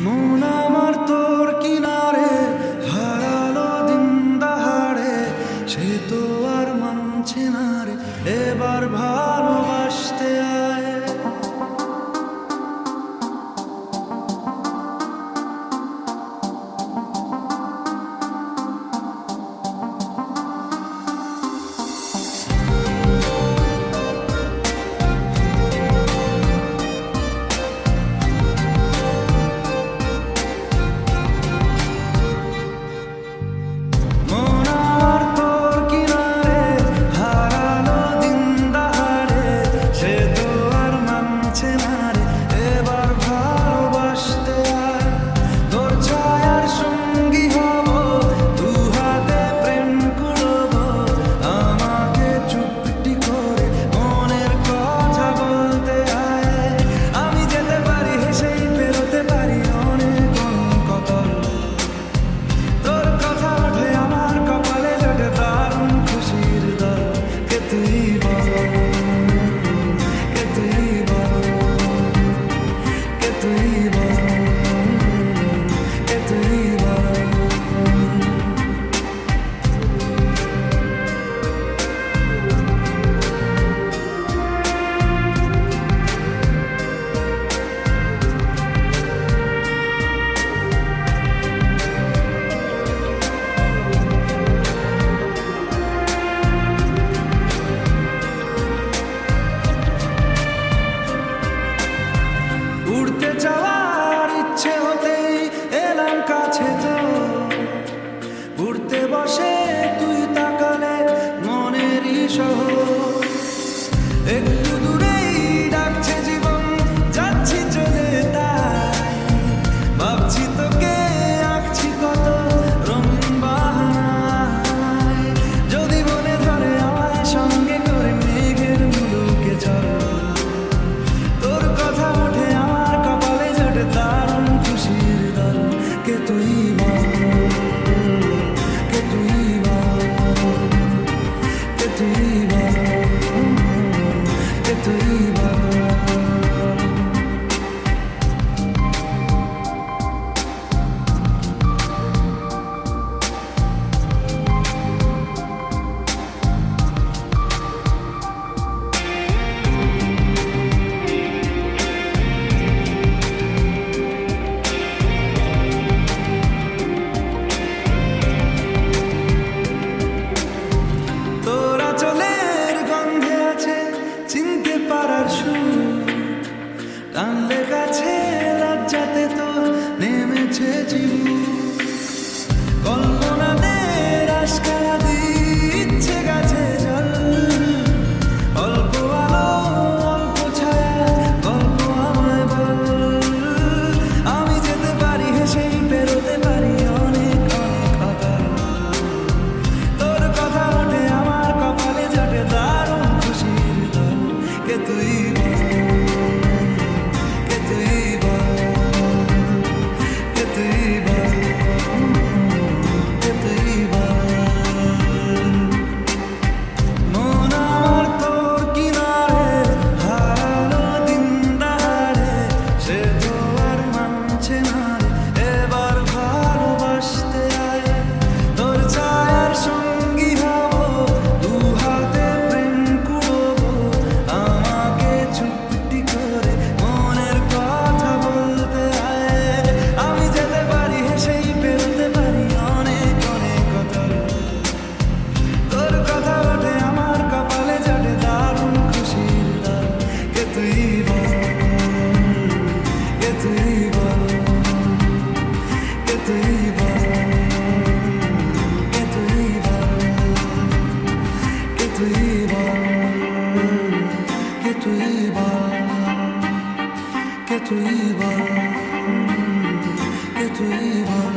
মন আমার তোর কিনারে হারালো দিন দাহাড়ে, সে তো আর মানছে না রে, এবার ভালোবাসতে আয়। উড়তে যাওয়ার ইচ্ছে হতেই এলাম কাছে, তো উড়তে বসে তুই তাকালে মনেরই শহর। একটু দূরেই ডাকছে জীবন, যাচ্ছি চলে তাই ভাবছি তোকে আঁকছি কত রঙিন বাহানায়। যদি মনে ধরে আমায় সঙ্গে করে মেঘের মুলুকে চল, তোর কথা ওঠে আমার কপালে জোটে দারুণ খুশির দল। কে তুই বল, কে তুই বল, কে তুই বল, কে তুই বল। টানলে কাছে লজ্জাতে তো নেমেছে জীবু, কল্পনাদের আশকারা দিচ্ছে গাছে জল। অল্প আলো অল্প ছায়া গল্প আমায় বল, আমি যেতে পারি হেসেই পেরোতে পারি অনেক অনেক অতল। তোর কথা ওঠে আমার কপালে জোটে দারুণ খুশির দল। কে তুই que tu ibas, que tu ibas.